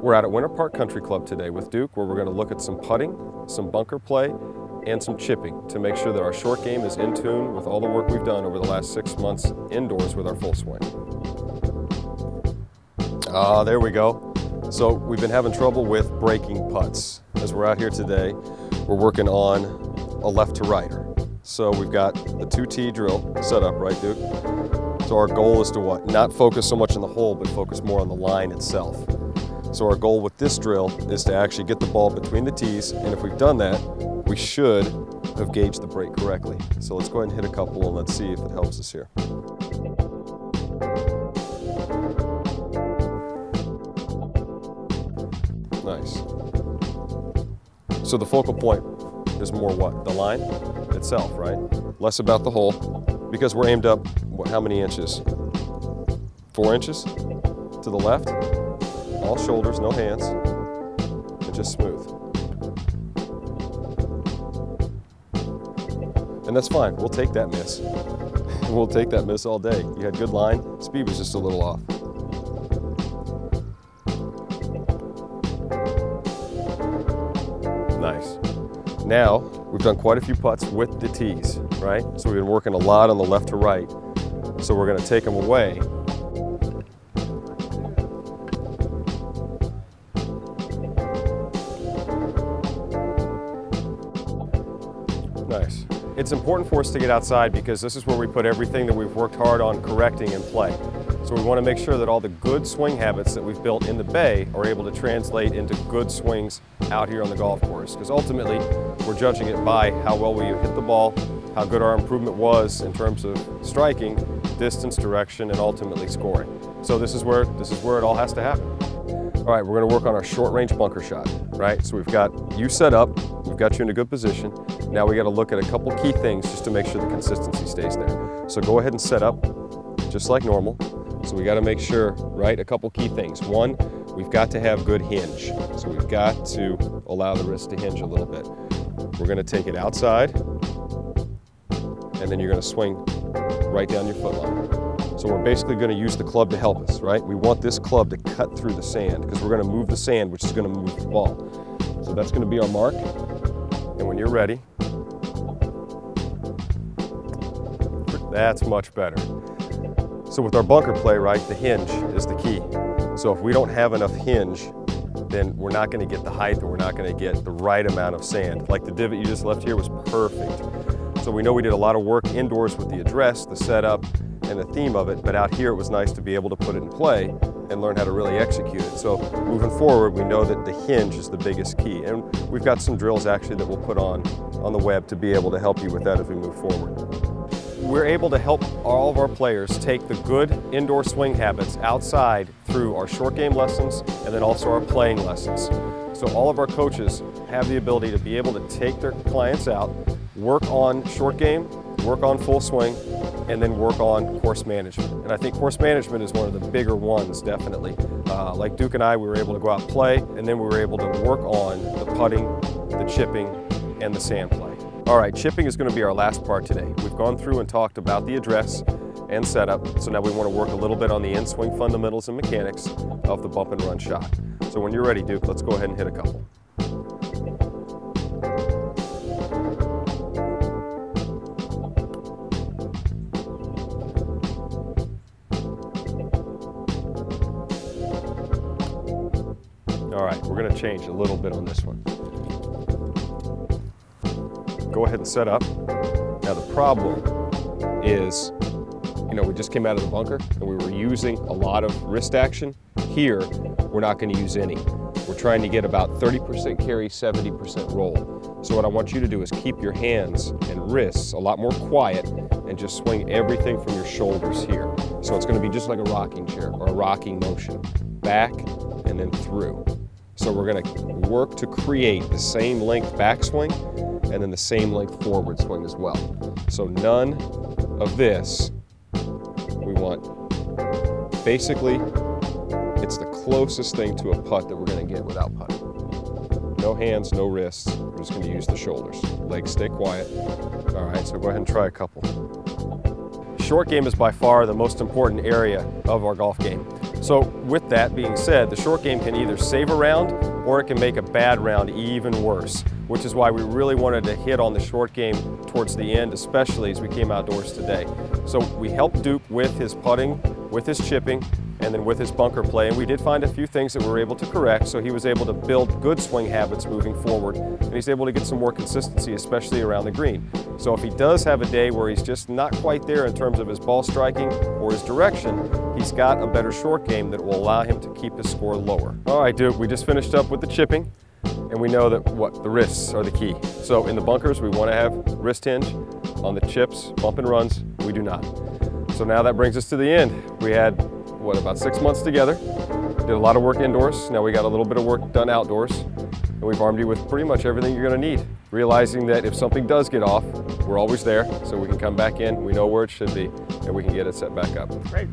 We're out at Winter Park Country Club today with Duke, where we're going to look at some putting, some bunker play, and some chipping to make sure that our short game is in tune with all the work we've done over the last 6 months indoors with our full swing. Ah, there we go. So we've been having trouble with breaking putts. As we're out here today, we're working on a left to righter. So we've got the 2-tee drill set up, right, Duke? So our goal is to what? Not focus so much on the hole, but focus more on the line itself. So our goal with this drill is to actually get the ball between the tees, and if we've done that, we should have gauged the break correctly. So let's go ahead and hit a couple and let's see if it helps us here. Nice. So the focal point is more what? The line itself, right? Less about the hole, because we're aimed up, what, how many inches? 4 inches to the left. All shoulders, no hands, and just smooth. And that's fine, we'll take that miss. We'll take that miss all day. You had good line, speed was just a little off. Nice. Now, we've done quite a few putts with the tees, right? So we've been working a lot on the left to right. So we're gonna take them away. Nice. It's important for us to get outside because this is where we put everything that we've worked hard on correcting in play. So we want to make sure that all the good swing habits that we've built in the bay are able to translate into good swings out here on the golf course. Because ultimately, we're judging it by how well we hit the ball, how good our improvement was in terms of striking, distance, direction, and ultimately scoring. So this is where it all has to happen. All right, we're going to work on our short range bunker shot, right? So we've got you set up, we've got you in a good position. Now we got to look at a couple key things just to make sure the consistency stays there. So go ahead and set up just like normal. So we got to make sure, right, a couple key things. One, we've got to have good hinge. So we've got to allow the wrist to hinge a little bit. We're going to take it outside, and then you're going to swing right down your foot line. So we're basically going to use the club to help us, right? We want this club to cut through the sand because we're going to move the sand, which is going to move the ball. So that's going to be our mark. And when you're ready, that's much better. So with our bunker play, right, the hinge is the key. So if we don't have enough hinge, then we're not going to get the height and we're not going to get the right amount of sand. Like the divot you just left here was perfect. So we know we did a lot of work indoors with the address, the setup, and the theme of it, but out here it was nice to be able to put it in play and learn how to really execute it. So moving forward, we know that the hinge is the biggest key. And we've got some drills actually that we'll put on the web to be able to help you with that as we move forward. We're able to help all of our players take the good indoor swing habits outside through our short game lessons and then also our playing lessons. So all of our coaches have the ability to be able to take their clients out, work on short game, work on full swing, and then work on course management. And I think course management is one of the bigger ones, definitely. Like Duke and I, we were able to go out and play, and then we were able to work on the putting, the chipping, and the sand play. All right, chipping is going to be our last part today. We've gone through and talked about the address and setup, so now we want to work a little bit on the in-swing fundamentals and mechanics of the bump and run shot. So when you're ready, Duke, let's go ahead and hit a couple. All right, we're going to change a little bit on this one. Go ahead and set up. Now the problem is, you know, we just came out of the bunker and we were using a lot of wrist action. Here, we're not going to use any. We're trying to get about 30% carry, 70% roll. So what I want you to do is keep your hands and wrists a lot more quiet and just swing everything from your shoulders here. So it's going to be just like a rocking chair or a rocking motion. Back and then through. So we're going to work to create the same length backswing and then the same length forward swing as well. So none of this we want. Basically, it's the closest thing to a putt that we're going to get without putting. No hands, no wrists. We're just going to use the shoulders. Legs stay quiet. All right, so go ahead and try a couple. Short game is by far the most important area of our golf game. So with that being said, the short game can either save a round or it can make a bad round even worse, which is why we really wanted to hit on the short game towards the end, especially as we came outdoors today. So we helped Duke with his putting, with his chipping, and then with his bunker play, and we did find a few things that we were able to correct, so he was able to build good swing habits moving forward, and he's able to get some more consistency, especially around the green. So if he does have a day where he's just not quite there in terms of his ball striking or his direction, he's got a better short game that will allow him to keep his score lower. All right, Duke, we just finished up with the chipping, and we know that the wrists are the key. So in the bunkers, we want to have wrist hinge. On the chips, bump and runs, we do not. So now that brings us to the end. We had, what, about 6 months together. Did a lot of work indoors. Now we got a little bit of work done outdoors. And we've armed you with pretty much everything you're going to need. Realizing that if something does get off, we're always there, so we can come back in, we know where it should be, and we can get it set back up. Great.